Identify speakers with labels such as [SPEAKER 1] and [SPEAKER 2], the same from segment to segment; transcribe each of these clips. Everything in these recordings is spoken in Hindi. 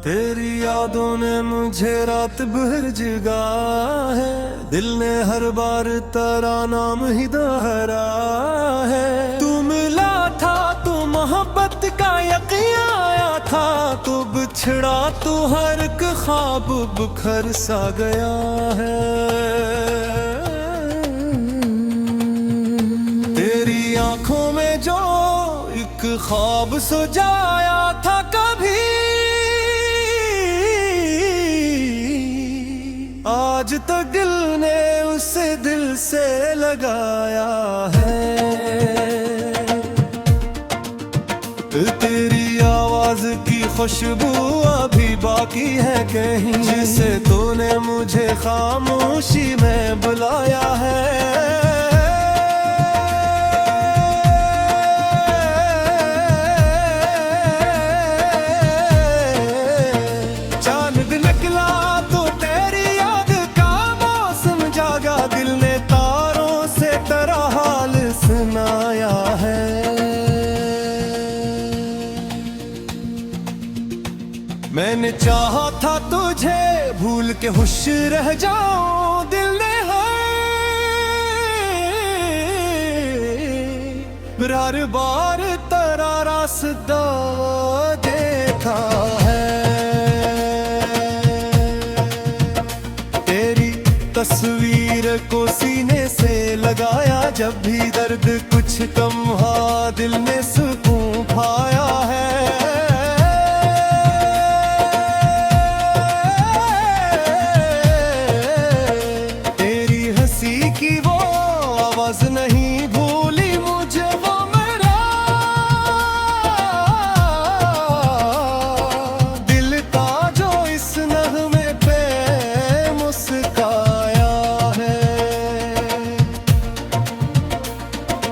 [SPEAKER 1] तेरी यादों ने मुझे रात भर जगा है, दिल ने हर बार तेरा नाम ही दोहरा है। तू मिला था तो मोहब्बत का यकीन आया था, तो बिछड़ा तो हर एक ख्वाब बिखर सा गया है। तेरी आंखों में जो एक ख्वाब सजाया था कभी, आज तक दिल ने उसे दिल से लगाया है। तेरी आवाज की खुशबू अभी बाकी है कहीं, जिसे तूने मुझे खामोशी में बुलाया है। मैंने चाहा था तुझे भूल के खुश रह जाऊं, दिल ने हर बार तेरा रास्ता देखा है। तेरी तस्वीर को सीने से लगाया, जब भी दर्द कुछ कम हुआ दिल ने सुकून पाया है। नहीं भूली मुझे वो मेरा दिल था जो इस नगमे पे मुस्काया है।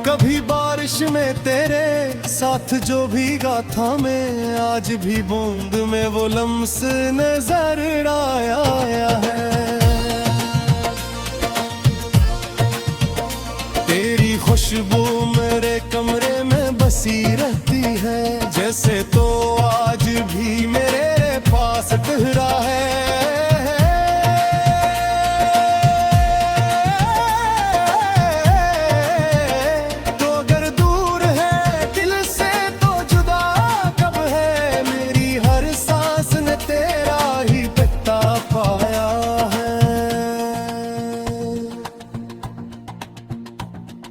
[SPEAKER 1] कभी बारिश में तेरे साथ जो भीगा था मैं, आज भी बूंद में वो लम्स नजर आया है। तेरी खुशबू मेरे कमरे में बसी रहती है, जैसे तो आज भी मेरे पास ठहरा है। तो अगर दूर है दिल से तो जुदा कब है, मेरी हर सांस ने तेरा ही पता पाया है।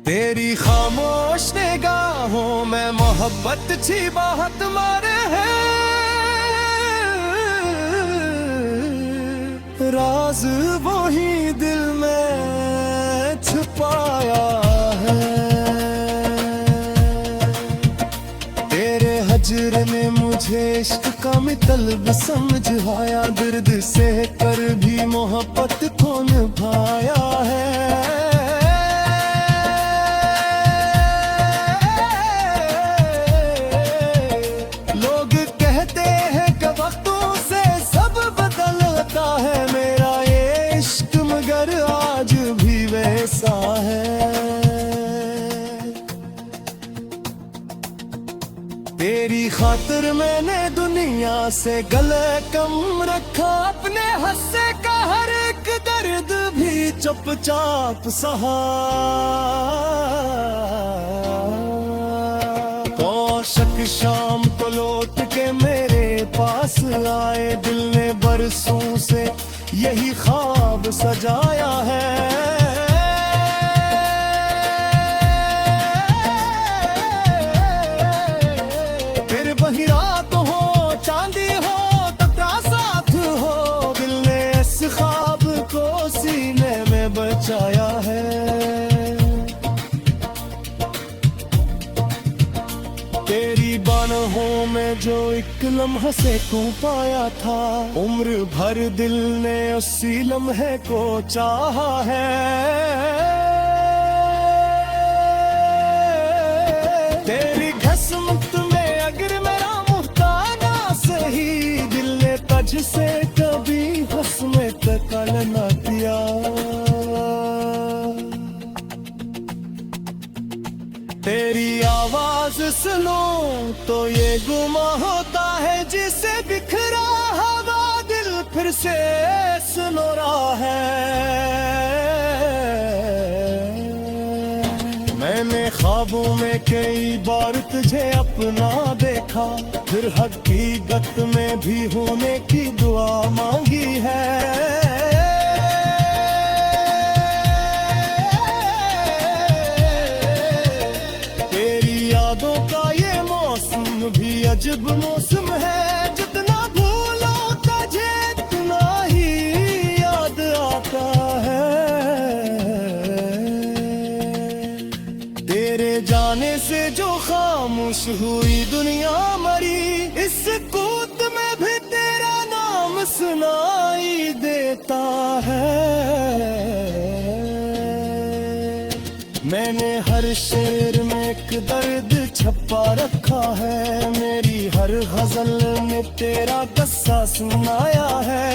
[SPEAKER 1] तेरी खामोश निगाहों में मोहब्बत छी बात मारे है, राज वो ही दिल में छुपाया है। तेरे हजर ने मुझे इश्क का मतलब समझाया, दर्द से कर भी मोहब्बत को निभाया है। आज भी वैसा है। तेरी खातिर मैंने दुनिया से गले कम रखा, अपने हंसे का हर एक दर्द भी चुपचाप सहा। औशक शाम को लौट के मेरे पास आए, दिल ने बरसों से यही ख्वाब सजाया है। फिर वही रात हो चांदी हो तब साथ हो, दिल ने इस ख्वाब को सीने में बचाया है। तेरी बाहों में जो एक लम्हा से को पाया था, उम्र भर दिल ने उसी लम्हे को चाहा है। तेरी घसमत में अगर मेरा मुहताना सही, दिल ने तुझ से कभी हंसने तक न दिया। तेरी आवाज सुनो तो ये गुमा होता है जिसे बिखरा हवा दिल फिर से सुनो रहा है। मैंने ख्वाबों में कई बार तुझे अपना देखा, फिर हकीकत में भी होने की दुआ मांगी है। तेरी यादों का ये मौसम भी अजब मौसम है, जितना भूलो तुझे इतना ही याद आता है। तेरे जाने से जो खामोश हुई दुनिया मरी, इस कूद में भी तेरा नाम सुनाई देता है। मैंने हर शेर में एक दर्द छपा रखा है, मेरी हर गजल में तेरा किस्सा सुनाया है।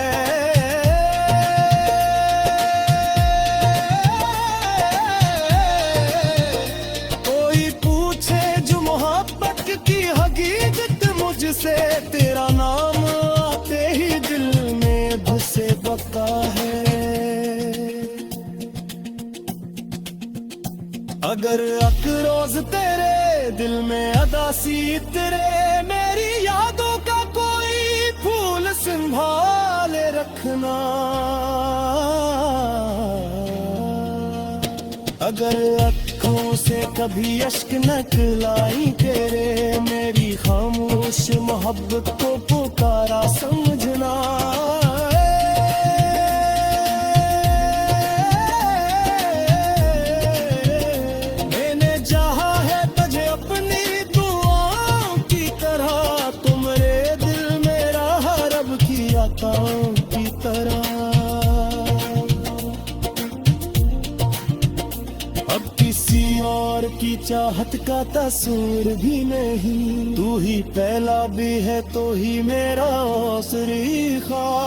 [SPEAKER 1] मुझसे तेरा नाम आते ही दिल में धसे बका है। अगर अकरोज तेरे दिल में अदासी तेरे, मेरी यादों का कोई फूल संभाले रखना। अगर आँखों से कभी अश्क निकलाई तेरे, मेरी खामोश मोहब्बत को पुकारा समझना। मैंने चाहा है तुझे अपनी दुआओं की तरह, तो मेरे दिल में रहा रब की अताओं की तरह। अब किसी और की चाहत का तस्वीर भी नहीं, तू ही पहला भी है तो ही मेरा आखिरी ख्वाब।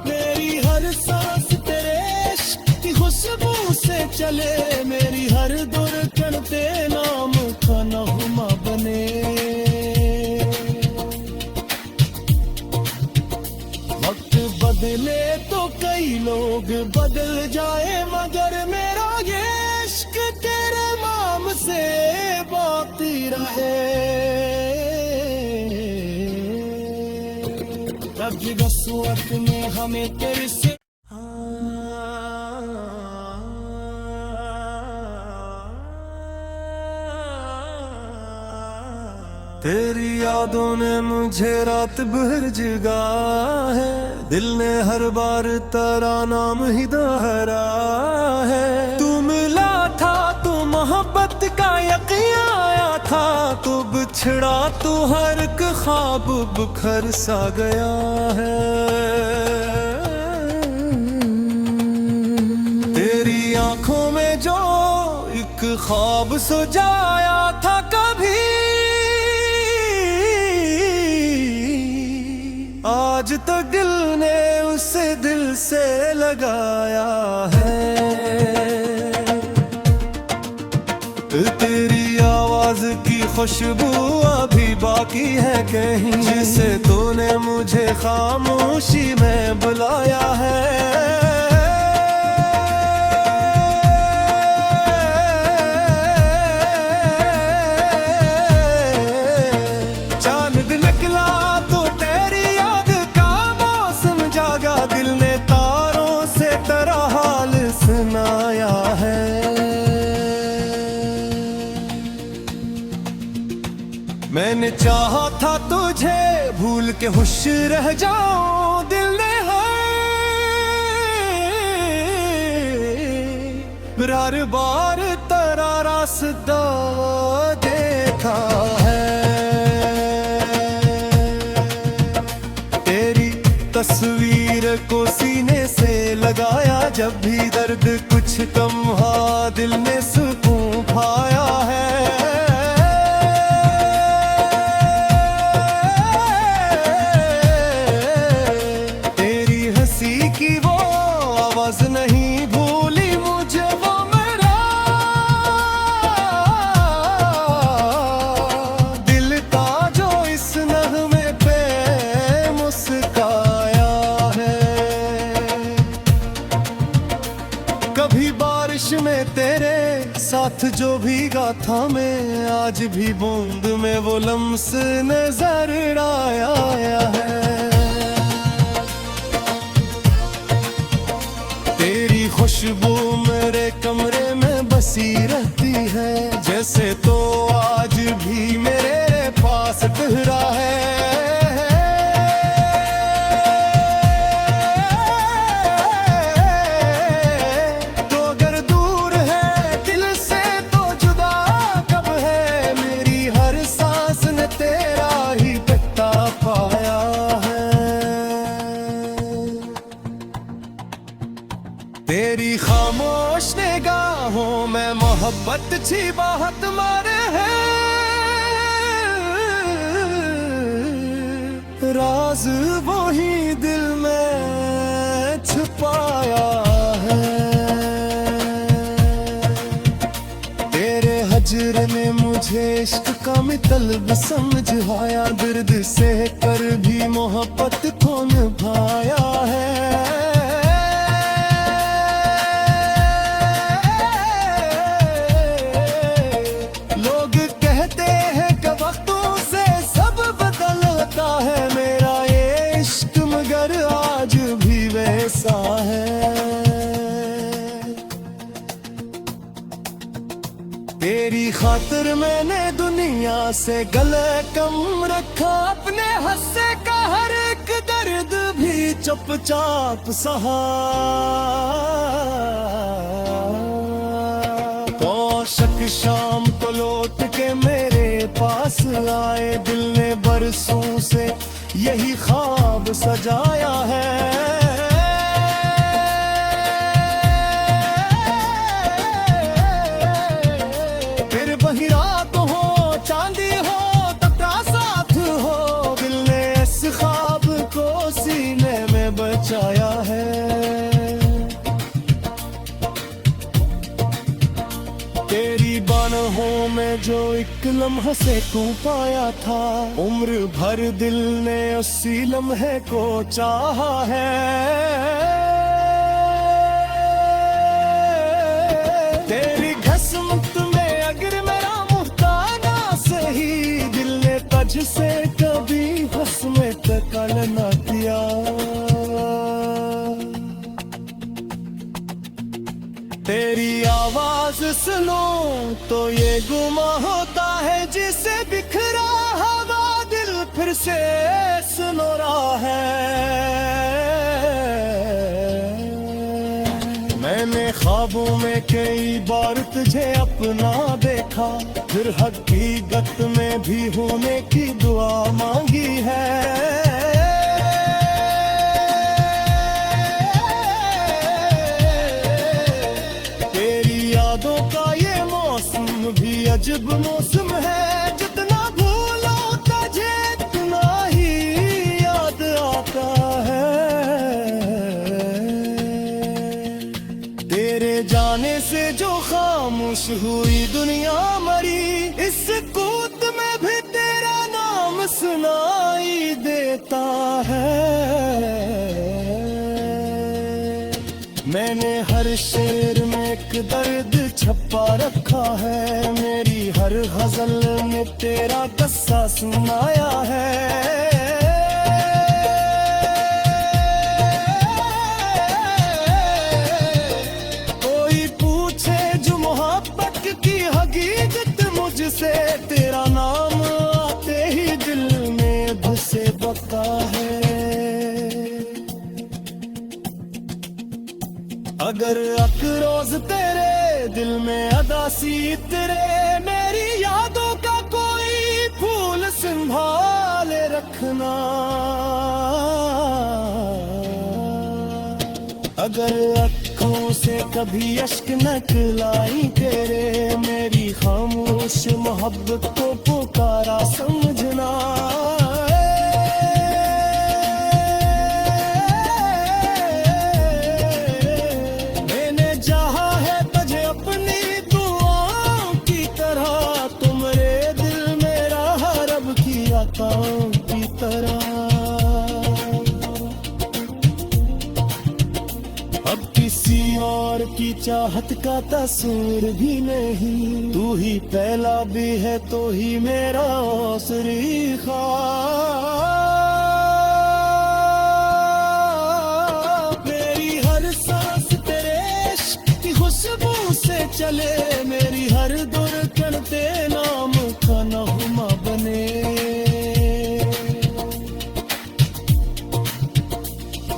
[SPEAKER 1] मेरी हर सांस तेरे इश्क की खुशबू से चले, मेरी हर धड़कन तेरे नाम का नगमा बने। वक्त बदले तो कई लोग बदल जाए, मगर मेरा ये इश्क तेरे नाम से बाकी रहे। कभी वक्त में हमें तेरे से तेरी यादों ने मुझे रात भर जगा है, दिल ने हर बार तेरा नाम ही दोहरा है। तू मिला था तो मोहब्बत का यकीन आया था, तो बिछड़ा तो हर एक ख्वाब बिखर सा गया है। तेरी आंखों में जो एक ख्वाब सजाया था कभी, आज तो दिल ने उसे दिल से लगाया है। तेरी आवाज की खुशबू अभी बाकी है कहीं, जिसे तूने मुझे खामोशी में बुलाया है। मैंने चाहा था तुझे भूल के खुश रह जाऊं, दिल ने हर बार तेरा रास्ता देखा है। तेरी तस्वीर को सीने से लगाया, जब भी दर्द कुछ कम हुआ दिल ने सुकून पाया है। नहीं भूली मुझे वो मेरा बारिश में तेरे साथ जो भीगा था मैं, आज भी बूंद में वो लम्स नजर आया है। तेरी खुशबू मेरे कमरे में बसी रहती है, जैसे तो आज भी मेरे पास ठहरा है। तो अगर दूर है दिल से तो जुदा कब है, मेरी हर सांस ने तेरा ही पता पाया है। तेरी खामोश निगाहों में मोहब्बत छी बात मारे है, राज वो ही दिल में छुपाया है। तेरे हजर ने मुझे इश्क का मितलब समझाया, दर्द से कर भी मोहब्बत को निभाया है। तेरी खातिर मैंने दुनिया से गले कम रखा, अपने हंसे का हर एक दर्द भी चुपचाप सहा। पौषक शाम को लौट के मेरे पास आए, दिल ने बरसों से यही ख्वाब सजाया है। बचाया है तेरी बाहों में जो एक लम्हा से तू पाया था, उम्र भर दिल ने उसी लम्हे को चाहा है। तेरी घसमत में अगर मेरा मुहताना सही, दिल ने तुझ से कभी हंसने तक न किया। तेरी आवाज सुनो तो ये गुमा होता है, जिसे बिखरा हवा दिल फिर से सुनो रहा है। मैंने ख्वाबों में कई बार तुझे अपना देखा, फिर हकीकत में भी होने की दुआ मांगी है। भी अजब मौसम है, जितना भूलो तुझे उतना ही याद आता है। तेरे जाने से जो खामोश हुई दुनिया मरी, इस कूद में भी तेरा नाम सुनाई देता है। मैंने हर शेर में एक दर्द छपा रखा है, मेरी हर गजल में तेरा किस्सा सुनाया है। कोई पूछे जो मोहब्बत की हकीकत मुझसे, तेरा नाम आते ही दिल में धसे बता है। अगर अकरोज तेरे दिल में अदासी तेरे, मेरी यादों का कोई फूल संभाले रखना। अगर आँखों से कभी अश्क निकलाई तेरे, मेरी खामोश मोहब्बत को पुकारा समझना। की तरह अब किसी और की चाहत का तस्वीर भी नहीं, तू ही पहला भी है तो ही मेरा आखिरी ख्वाब। मेरी हर सांस तेरे इश्क की खुशबू से चले, मेरी हर धड़कन तेरे नाम का नगमा बने।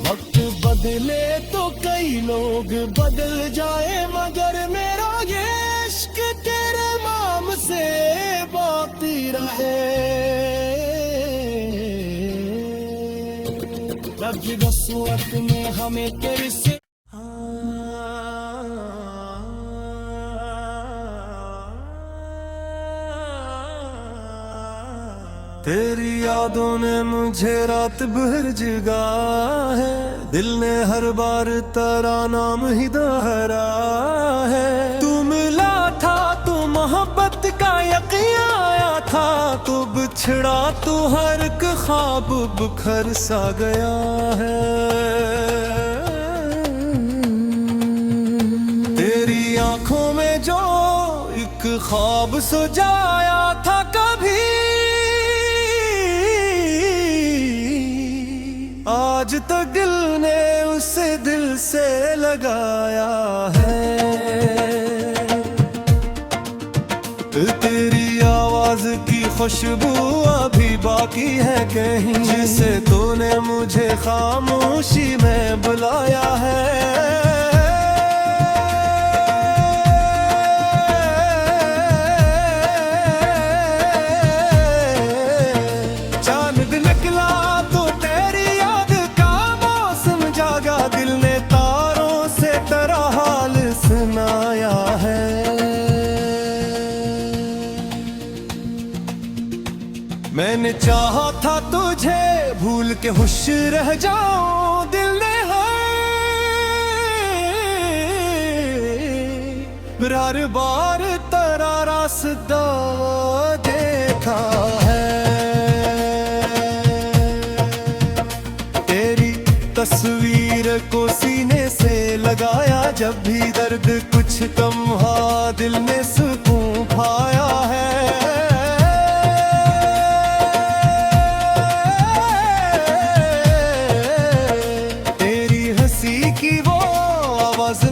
[SPEAKER 1] वक्त बदले तो कई लोग बदल जाए, मगर मेरा ये इश्क तेरे नाम से बाकी रहे। रब सूरत में हमें तेरे से तेरी यादों ने मुझे रात भर जगा है, दिल ने हर बार तेरा नाम ही दोहरा है। तू मिला था तो मोहब्बत का यकीन आया था, तो बिछड़ा तो हर एक ख्वाब बिखर सा गया है। तेरी आंखों में जो एक ख्वाब सजाया था कभी, आज तक दिल ने उसे दिल से लगाया है। तेरी आवाज की खुशबू अभी बाकी है कहीं, जिसे तूने मुझे खामोशी में बुलाया है। मैंने चाहा था तुझे भूल के खुश रह जाऊं, दिल ने हर बार तेरा रास्ता देखा है। तेरी तस्वीर को सीने से लगाया, जब भी दर्द कुछ कम हुआ दिल ने सुकून पाया है।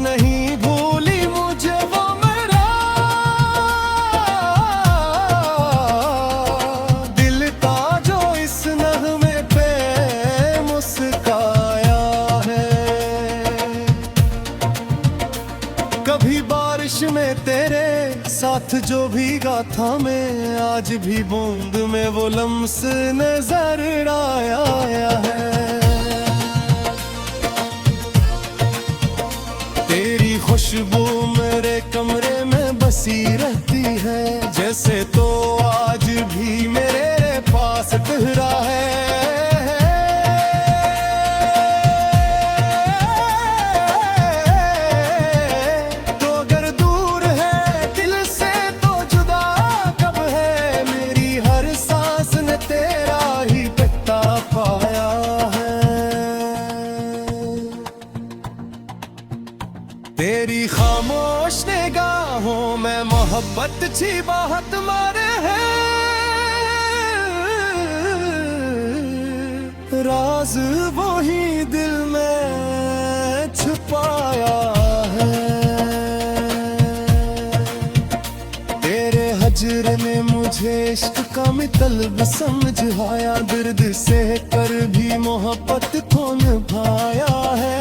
[SPEAKER 1] नहीं भूली मुझे वो मेरा दिल था जो इस नगमे पे मुस्काया है। कभी बारिश में तेरे साथ जो भीगा था मैं, आज भी बूंद में वो लम्स नजर आया है। तेरी खुशबू मेरे कमरे में बसी रहती है, जैसे तो आज भी मेरे पास ठहरा है। तो अगर दूर है दिल से तो जुदा कब है, मेरी हर सांस ने तेरा ही पता पाया है। तेरी खामोश निगाहों में मोहब्बत छी बात मारे है, राज वो ही दिल में छुपाया है। तेरे हजर ने मुझे इश्क का मितलब समझाया, दर्द से कर भी मोहब्बत को निभाया है।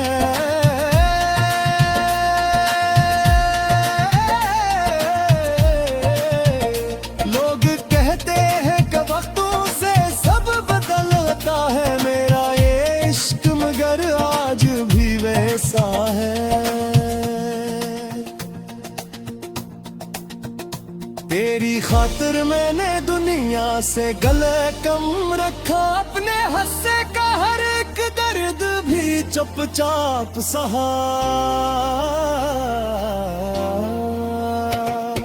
[SPEAKER 1] तेरी खातिर मैंने दुनिया से गले कम रखा, अपने हंसे का हर एक दर्द भी चुपचाप सहा।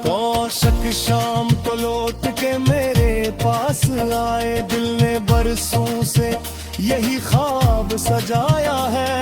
[SPEAKER 1] तो शक शाम को लौट के मेरे पास आए, दिल ने बरसों से यही ख्वाब सजाया है।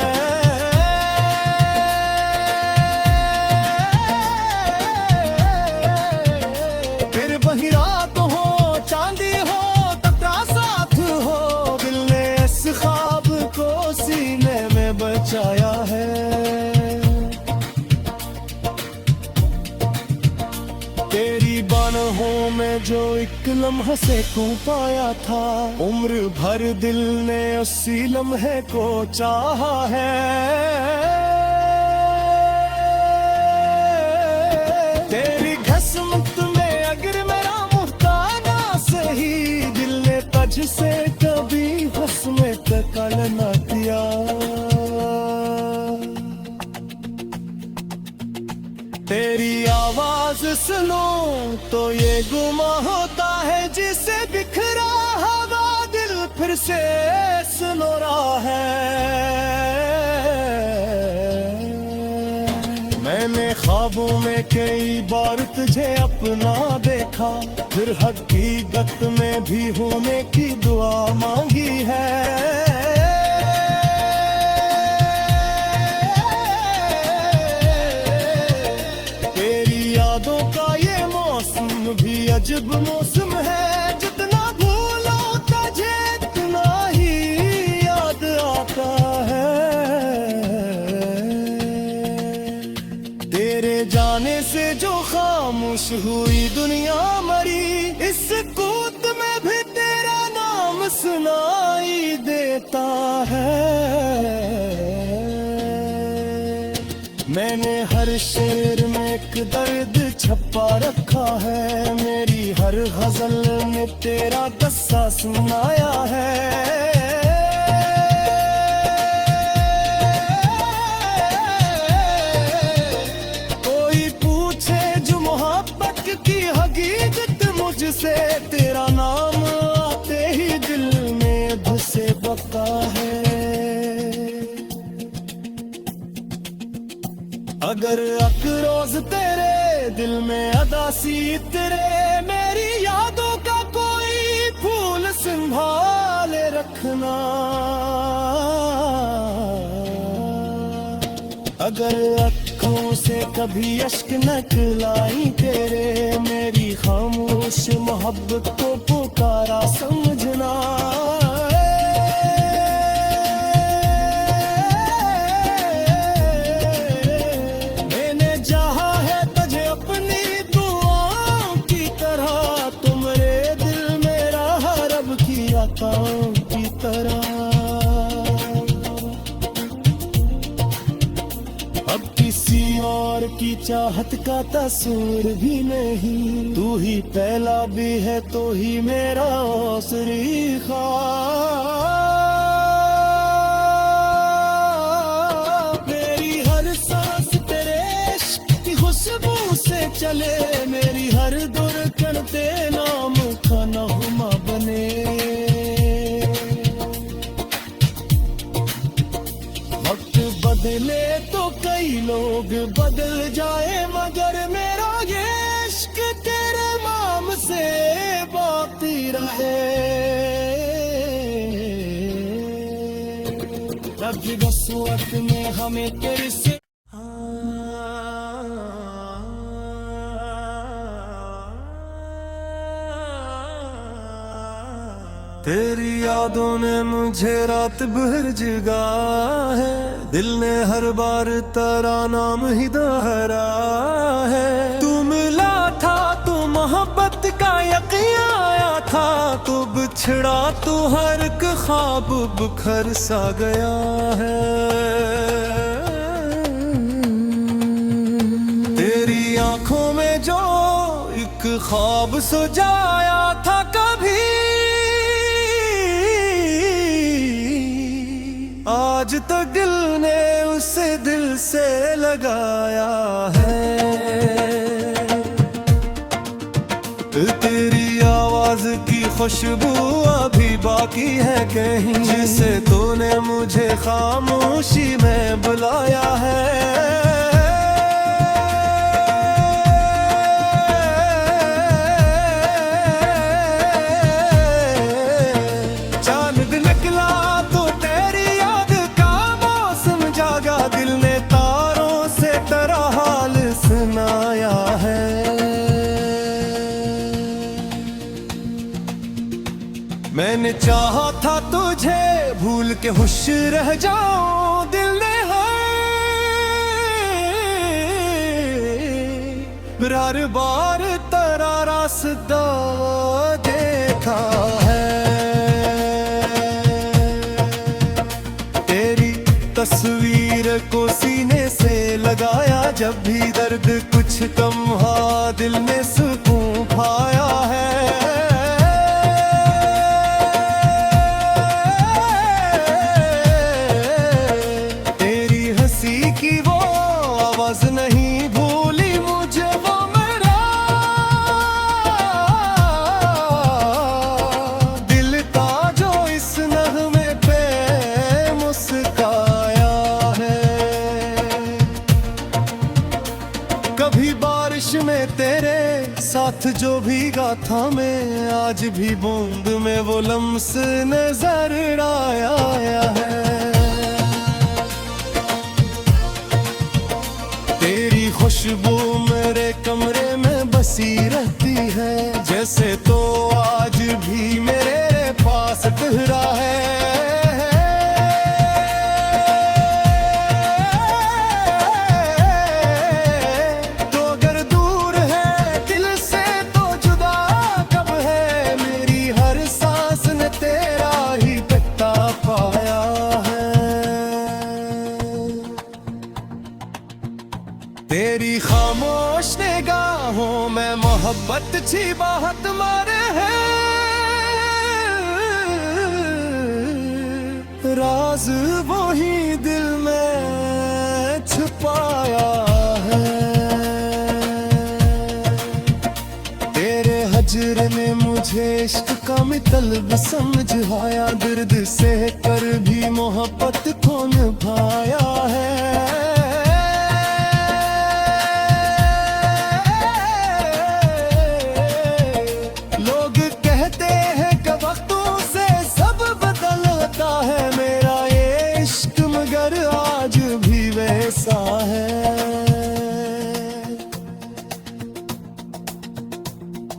[SPEAKER 1] जो एक लम्हा से को पाया था, उम्र भर दिल ने उसी लम्हे को चाहा है। तेरी घसमत में अगर मेरा मुर्ताना सही, दिल ने तुझसे कभी हुस्न तकल न दिया। तेरी आवाज सुनो तो ये गुमा होता है, जिसे बिखरा हवा दिल फिर से सुनो रहा है। मैंने ख्वाबों में कई बार तुझे अपना देखा, फिर हकीकत में भी होने की दुआ मांगी है। भी अजब मौसम है, जितना भूलो तुझे इतना ही याद आता है। तेरे जाने से जो खामोश हुई दुनिया मरी, इस कूद में भी तेरा नाम सुनाई देता है। मैंने हर शेर में एक दर्द छपा रखा है, मेरी हर गजल में तेरा किस्सा सुनाया है। कोई पूछे जो मोहब्बत की हकीकत मुझसे, तेरा नाम आते ही दिल में धसे बका है। अगर अकरोज तेरे दिल में अदासी तेरे, मेरी यादों का कोई फूल संभाले रखना। अगर आँखों से कभी अश्क निकलाई तेरे, मेरी खामोश मोहब्बत को पुकारा समझना। की तरह अब किसी और की चाहत का तस्वीर भी नहीं, तू ही पहला भी है तो ही मेरा आखिरी ख्वाब। मेरी हर सांस तेरे इश्क की खुशबू से चले, मेरी हर धड़कन तेरे नाम का नगमा बने। बदले तो कई लोग बदल जाए, मगर मेरा ये इश्क तेरे नाम से बाकी रहे। कभी बस वक्त में हमें तेरे से तेरी यादों ने मुझे रात भर जगा है, दिल ने हर बार तेरा नाम ही दोहरा है। तू मिला था तो मोहब्बत का यकीन आया था, तो बिछड़ा तो हर एक ख्वाब बिखर सा गया है। तेरी आंखों में जो एक ख्वाब सजाया था कभी, आज तक दिल ने उसे दिल से लगाया है। तेरी आवाज की खुशबू अभी बाकी है कहीं, जिसे तूने मुझे खामोशी में बुलाया है। मैंने चाहा था तुझे भूल के खुश रह जाऊं, दिल ने हर बार तेरा रास हंसता देखा है। तेरी तस्वीर को सीने से लगाया, जब भी दर्द कुछ कम हुआ दिल में सुकून पाया है। तेरी हंसी की वो आवाज नहीं भूली मुझे, वो मेरा दिल था जो इस नगमे पे मुस्काया है। कभी बारिश में तेरे साथ जो भीगा था मैं, आज भी बूंद में वो लम्स नजर आया है। तेरी खुशबू मेरे कमरे में बसी रहती है, जैसे तो आज भी मेरे पास ठहरा है। तो अगर दूर है दिल से तो जुदा कब है, मेरी हर सांस ने तेरा ही पता पाया है। तेरी खामोश निगाहों में मोहब्बत छी बात मारे है, राज वो ही दिल में छुपाया है। तेरे हजर ने मुझे इश्क का मितलब समझाया, दर्द से कर भी मोहब्बत को निभाया है।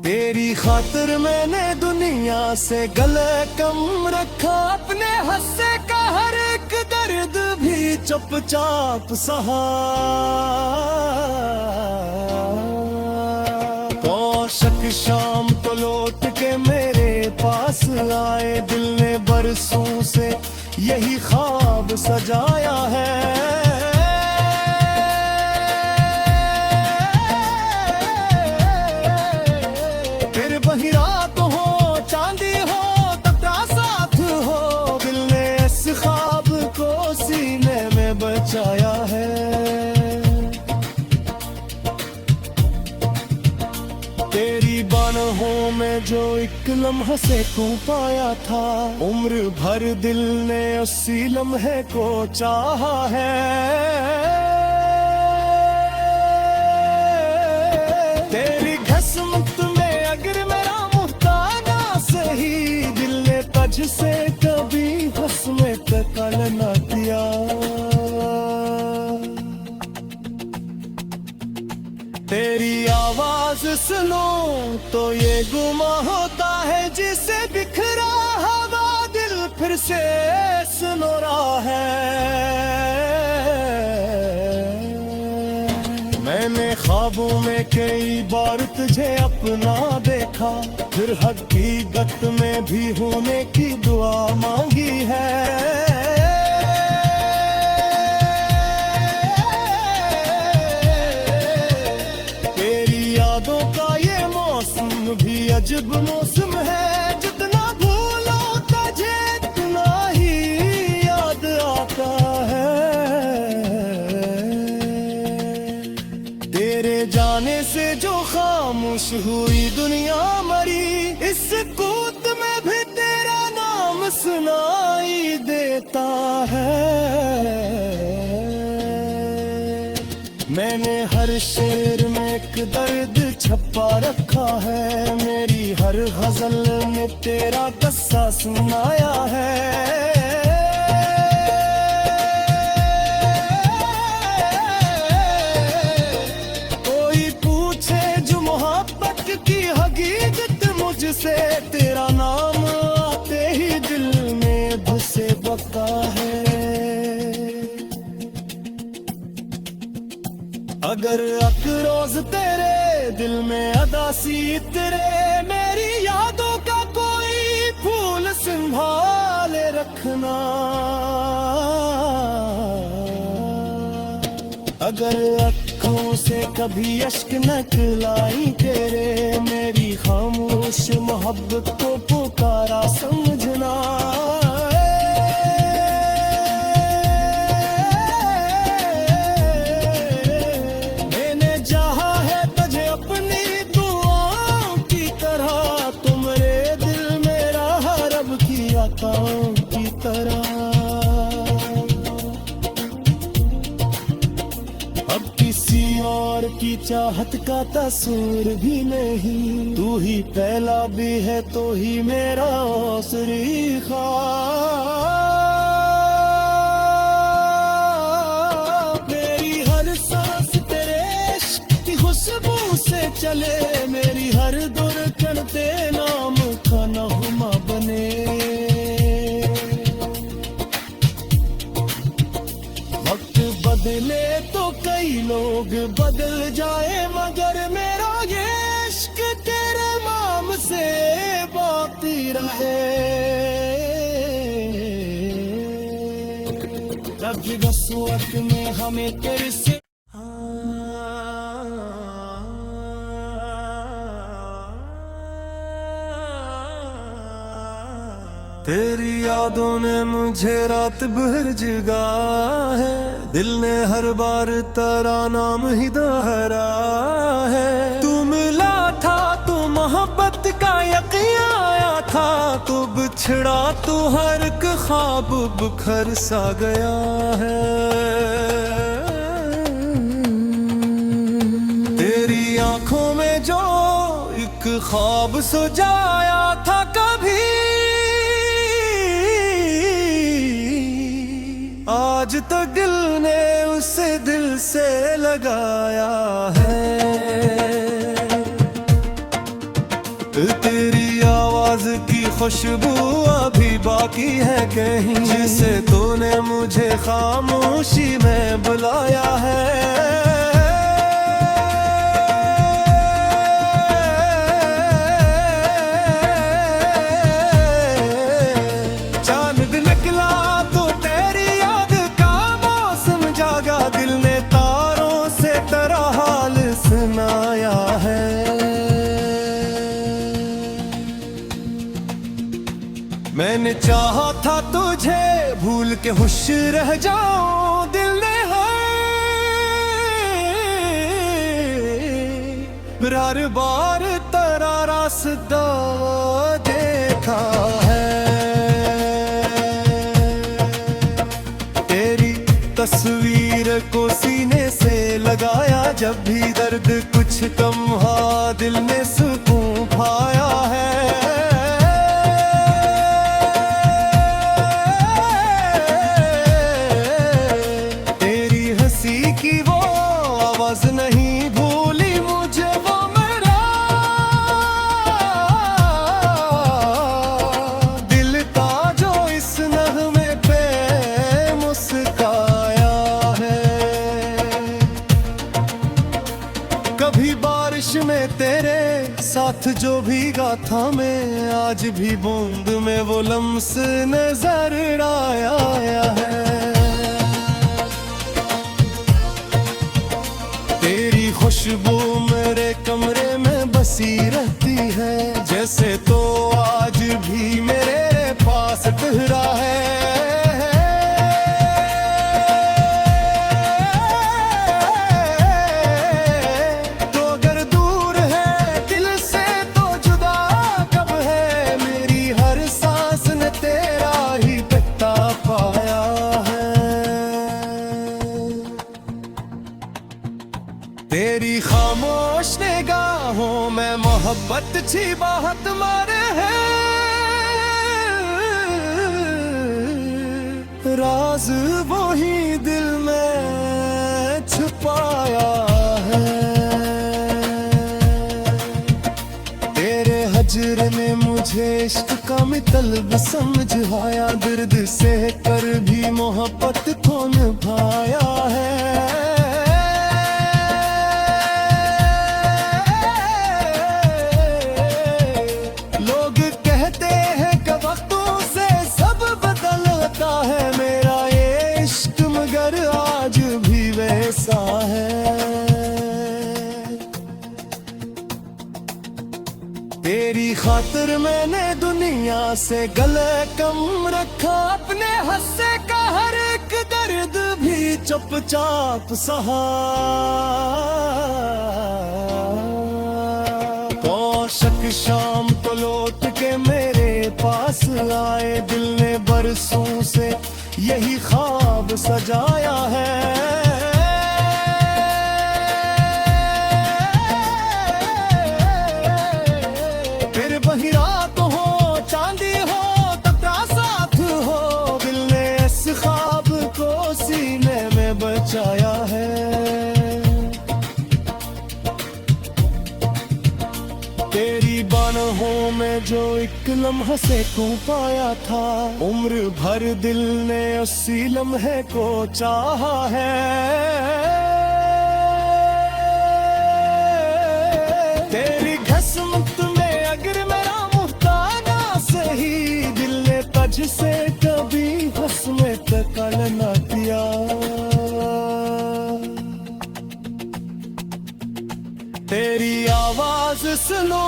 [SPEAKER 1] तेरी खातिर मैंने दुनिया से गले कम रखा, अपने हंसे का हर एक दर्द भी चुपचाप सहा। पोशक शाम तो लौट के मेरे पास आए, दिल ने बरसों से यही ख्वाब सजाया है। रात हो चांदी हो तब साथ हो, दिल ने इस ख्वाब को सीने में बचाया है। तेरी बाहों में जो एक लम्हा से को पाया था, उम्र भर दिल ने उसी लम्हे को चाहा है। तेरी घसमत में अगर मेरा मुहताना सही, दिल ने तुझसे कभी हंसने तकल न किया। तेरी आवाज सुनो तो ये गुमा होता है, जिसे बिखरा हवा दिल फिर से सुनो रहा है। मैंने ख्वाबों में कई बार तुझे अपना देखा, फिर हकीकत में भी होने की दुआ मांगी है। तेरी यादों का ये मौसम भी अजब मौसम है, जितना भूलो तुझे इतना ही याद आता है। तेरे जाने से जो खामोश हुई दुनिया मरी, इस कूद में भी तेरा नाम सुनाई देता है। मैंने हर शेर में एक दर्द छपा रखा है, मेरी हर गजल में तेरा किस्सा सुनाया है। मुझसे तेरा नाम आते ही दिल में धसे बका है। अगर अकरोज तेरे दिल में अदासी तेरे, मेरी यादों का कोई फूल संभाले रखना। अगर आँखों से कभी अश्क निकलाई तेरे, मेरी खामोश मोहब्बत को पुकारा समझना। की तरह अब किसी और की चाहत का तस्वीर भी नहीं, तू ही पहला भी है तो ही मेरा आखिरी ख्वाब। मेरी हर सांस तेरे इश्क की खुशबू से चले, मेरी हर धड़कन तेरे नाम का नगमा बने। बदले तो कई लोग बदल जाए, मगर मेरा ये इश्क तेरे नाम से बाकी रहे। जब बस वक्त में हमें तेरे से तेरी यादों ने मुझे रात भर जगा है, दिल ने हर बार तेरा नाम ही दोहरा है। तू मिला था तो मोहब्बत का यकीन आया था, तो बिछड़ा तो हर एक ख्वाब बिखर सा गया है। तेरी आंखों में जो एक ख्वाब सजाया था कभी, आज तो दिल ने उसे दिल से लगाया है। तेरी आवाज की खुशबू अभी बाकी है कहीं, जिसे तूने मुझे खामोशी में बुलाया है। मैंने चाहा था तुझे भूल के खुश रह जाऊं, दिल ने हर बार तेरा रास्ता देखा है। तेरी तस्वीर को सीने से लगाया, जब भी दर्द कुछ कम हुआ दिल ने सुकून पाया है। नहीं भूली मुझे वो मेरा दिल का जो इस नगमे पे मुस्काया है। कभी बारिश में तेरे साथ जो भीगा था मैं, आज भी बूंद में वो लम्स नजर आया है। तेरी खुशबू मेरे कमरे में बसी रहती है, जैसे तो आज भी मेरे पास ठहरा है। तो अगर दूर है दिल से तो जुदा कब है, मेरी हर सांस ने तेरा ही पता पाया है। तेरी खामोश निगाहों में मोहब्बत छी बात मारे है। राज वो ही दिल में छुपाया है। तेरे हजर ने मुझे इश्क का मतलब समझ आया, दर्द से कर भी मोहब्बत को निभाया है। है। तेरी खातिर मैंने दुनिया से गले कम रखा, अपने हंसे का हर एक दर्द भी चुपचाप सहा। कौशक शाम तो लौट के मेरे पास आए, दिल ने बरसों से यही ख्वाब सजाया है। फिर वही रात हो चांदी हो तब साथ हो, दिल ने इस ख्वाब को सीने में बचाया है। तेरी बाहों में जो एक लम्हा से को पाया था, उम्र भर दिल ने उसी लम्हे को चाहा है। तेरी घसमत में अगर मेरा मुफ्ताना सही, दिल ने तुझ से कभी हंसने तक न किया। तेरी आवाज सुनो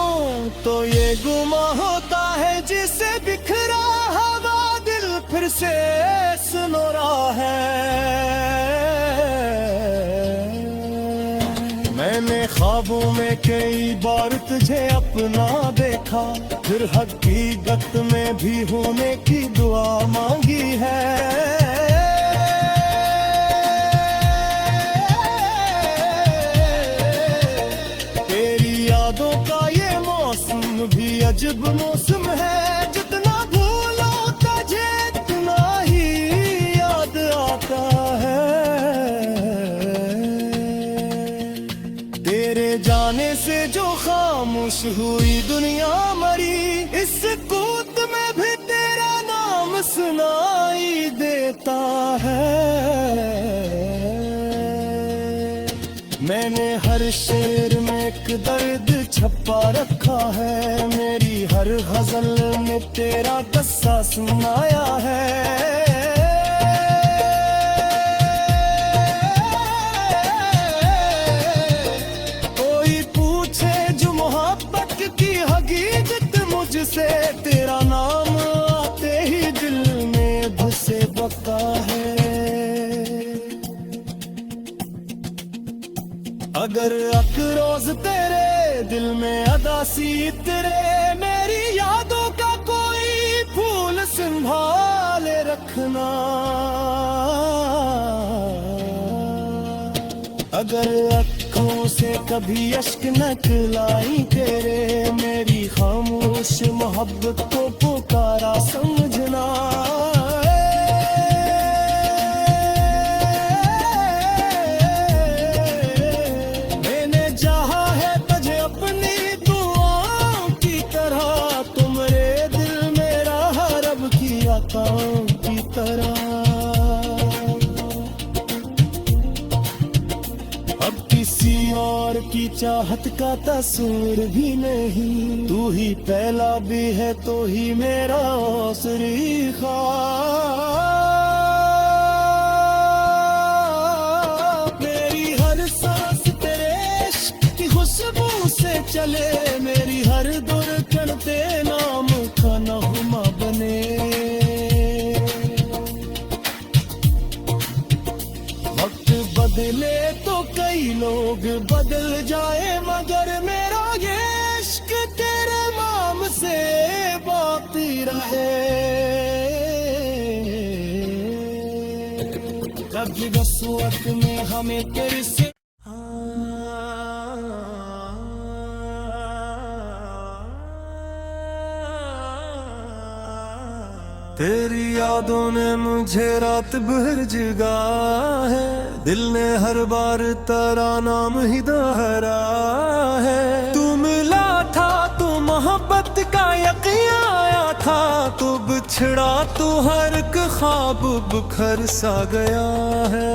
[SPEAKER 1] तो ये गुमा होता है, जिसे बिखरा हवा दिल फिर से सुनो रहा है। मैंने ख्वाबों में कई बार तुझे अपना देखा, फिर हकीकत में भी होने की दुआ मांगी है। भी अजब मौसम है, जितना भूलो तुझे इतना ही याद आता है। तेरे जाने से जो खामोश हुई दुनिया मरी, इस कूद में भी तेरा नाम सुनाई देता है। मैंने हर शेर में एक दर्द छपा रखा है, मेरी हर गजल में तेरा किस्सा सुनाया है। कोई पूछे जो मोहब्बत की हकीकत मुझसे, तेरा नाम आते ही दिल में धसे बका है। अगर अकरोज तेरे दिल में अदासी तेरे, मेरी यादों का कोई फूल संभाले रखना। अगर आँखों से कभी अश्क निकलाई तेरे, मेरी खामोश मोहब्बत को पुकारा समझना। की तरह अब किसी और की चाहत का तस्वीर भी नहीं, तू ही पहला भी है तो ही मेरा आखिरी ख्वाब। मेरी हर सांस तेरे इश्क की खुशबू से चले, मेरी हर धड़कन तेरे नाम का नगमा बने। बदले तो कई लोग बदल जाए, मगर मेरा ये इश्क तेरे नाम से बाकी रहे। कभी बस वक्त में हमें तेरे से तेरी यादों ने मुझे रात भर जगा है, दिल ने हर बार तेरा नाम ही दोहरा है। तू मिला था तो मोहब्बत का यकीन आया था, तो बिछड़ा तो हर एक ख्वाब बिखर सा गया है।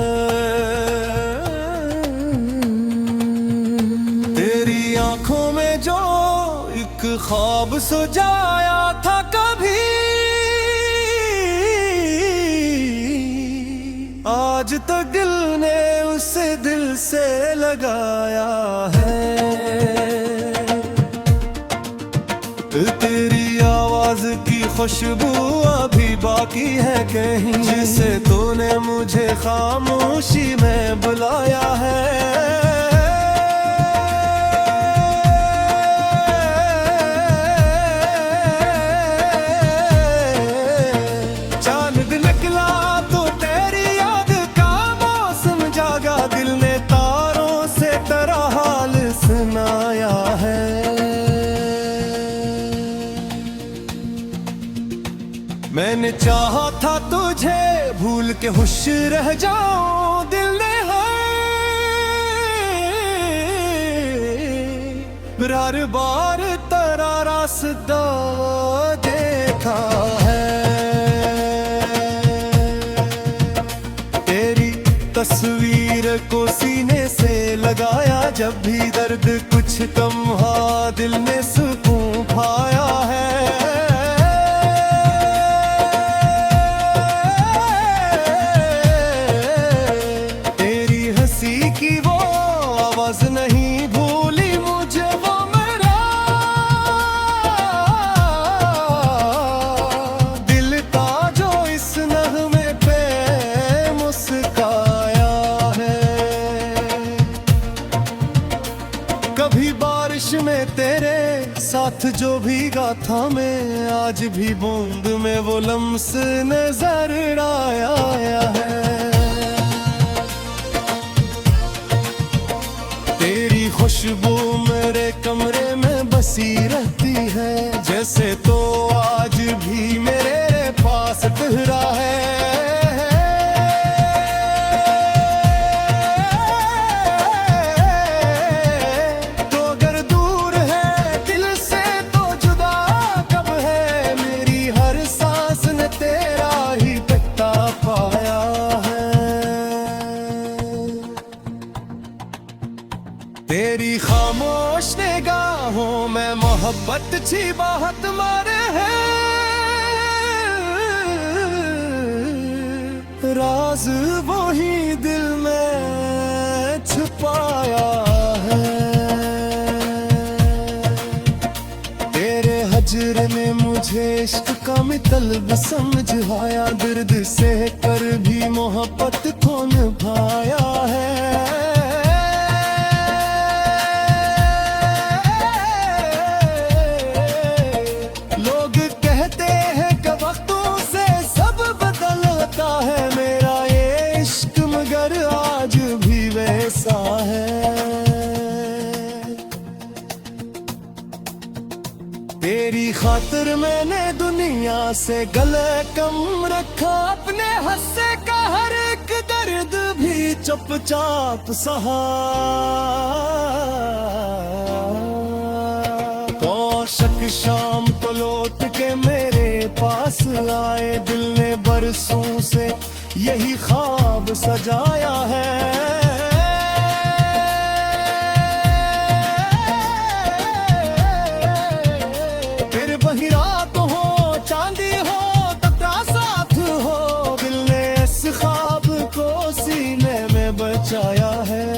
[SPEAKER 1] तेरी आंखों में जो एक ख्वाब सजाया था कभी, आज तक दिल ने उस से दिल से लगाया है। तेरी आवाज की खुशबू अभी बाकी है कहीं, जिसे तूने मुझे खामोशी में बुलाया है। मैंने चाहा था तुझे भूल के खुश रह जाऊं, दिल ने हर बार तेरा रास्ता देखा है। तेरी तस्वीर को सीने से लगाया, जब भी दर्द कुछ कम हुआ दिल ने सुकून पाया है। नहीं भूली मुझे वो मेरा दिल था जो इस नगमे पे मुस्काया है। कभी बारिश में तेरे साथ जो भीगा था मैं, आज भी बूंद में वो लम्स नजर आया है। तेरी खुशबू मेरे कमरे में बसी रहती है, जैसे तो आज भी मेरे पास ठहरा है। तो अगर दूर है दिल से तो जुदा कब है, मेरी हर सांस ने तेरा ही पता पाया है। तेरी खामोश निगाहों में मोहब्बत छी बात मारे है। राज वो ही दिल में छुपाया है। तेरे हजर ने मुझे इश्क का मितलब समझाया, दर्द से कर भी मोहब्बत को निभाया है। आज भी वैसा है। तेरी खातिर मैंने दुनिया से गले कम रखा, अपने हंसे का हर एक दर्द भी चुपचाप सहा। तो शक शाम को लौट के मेरे पास आए, दिल ने बरसों से यही ख्वाब सजाया है। फिर वही रात हो चांदी हो तथा साथ हो, दिल ने इस ख्वाब को सीने में बचाया है।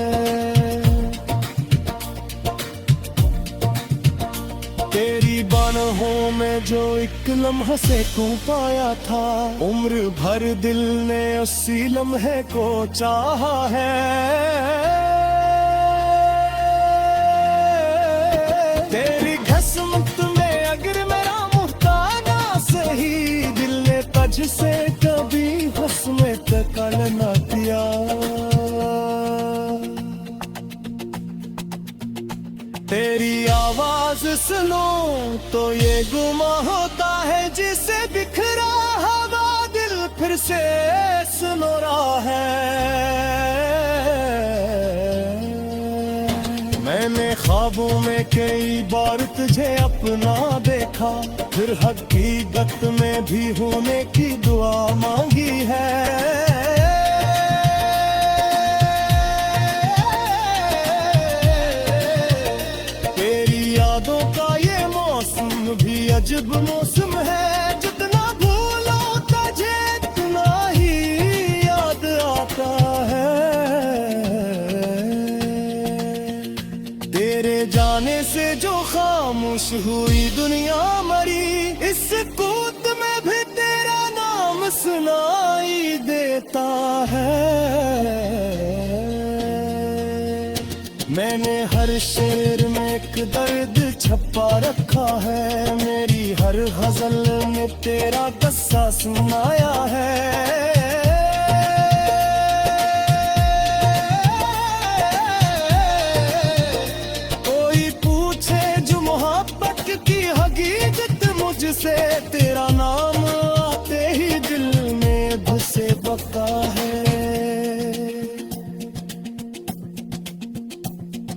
[SPEAKER 1] तेरी बाहों में जो एक लम्हा से को पाया था, उम्र भर दिल ने उसी लम्हे को चाहा है। तेरी घसमत में अगर मेरा मुहताना सही, दिल ने तुझ से कभी हुस्न तकल न किया। तेरी आवाज सुनो तो ये गुमा होता है, जिसे बिखरा हवा दिल फिर से सुनो रहा है। मैंने ख्वाबों में कई बार तुझे अपना देखा, फिर हकीकत में भी होने की दुआ मांगी है। भी अजब मौसम है, जितना भूलो तुझे इतना ही याद आता है। जाने से जो खामोश हुई दुनिया मरी, इस कूद में भी तेरा नाम सुनाई देता है। मैंने हर शेर में एक दर्द छपा रखा है, मेरी हर गजल में तेरा किस्सा सुनाया है। कोई पूछे जो मोहब्बत की हकीकत मुझसे, तेरा नाम आते ही दिल में धसे बका है।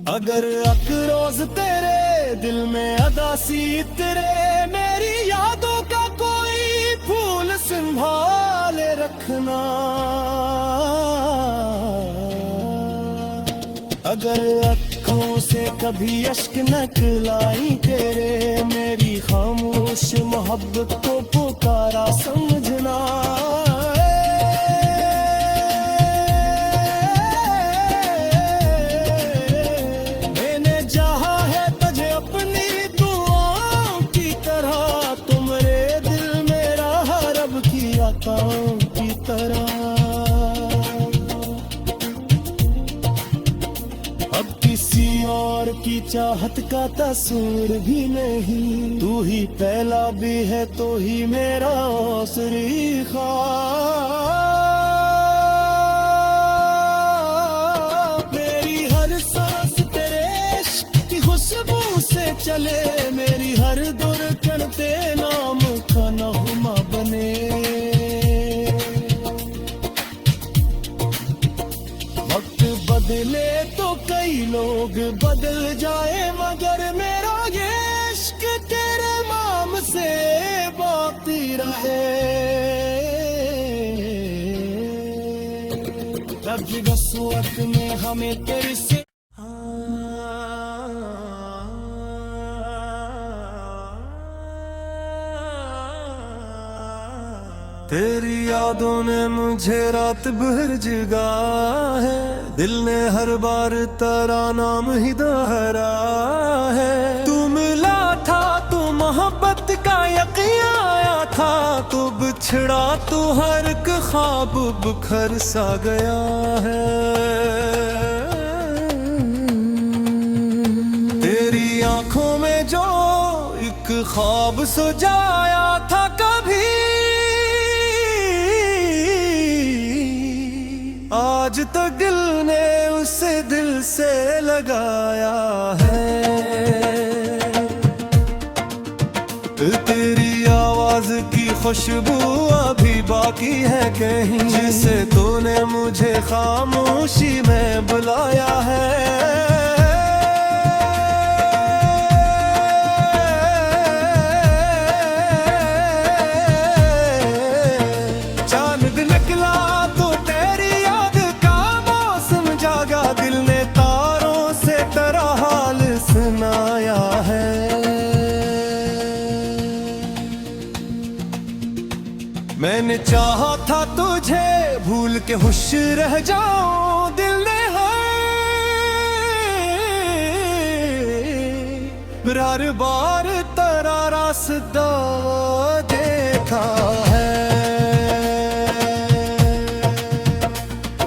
[SPEAKER 1] अगर अकरोज तेरे दिल में अदासी तेरे, मेरी यादों का कोई फूल संभाले रखना। अगर आँखों से कभी अश्क निकलाई तेरे, मेरी खामोश मोहब्बत को पुकारा समझना। की तरह अब किसी और की चाहत का तस्वीर भी नहीं, तू ही पहला भी है तो ही मेरा आखिरी ख्वाब। मेरी हर सांस तेरे इश्क की खुशबू से चले, मेरी हर धड़कन तेरे नाम का नगमा बने। बदले तो कई लोग बदल जाए, मगर मेरा ये इश्क तेरे नाम से बाकी रहे। तब उस वक्त में हमें तेरे से तेरी यादों ने मुझे रात भर जगा है, दिल ने हर बार तेरा नाम ही दोहरा है। तू मिला था तो मोहब्बत का यकीन आया था, तो बिछड़ा तो हर एक ख्वाब बिखर सा गया है। तेरी आंखों में जो एक ख्वाब सजाया था कभी, आज तक दिल ने उसे दिल से लगाया है। तेरी आवाज की खुशबू अभी बाकी है कहीं, जिसे तूने मुझे खामोशी में बुलाया है। मैंने चाहा था तुझे भूल के खुश रह जाऊं, दिल ने हर बार तेरा रास्ता देखा है।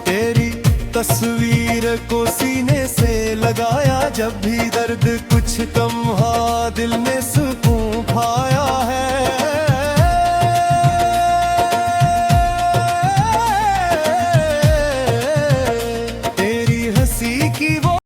[SPEAKER 1] तेरी तस्वीर को सीने से लगाया, जब भी दर्द कुछ कम हुआ दिल में सुकून पाया।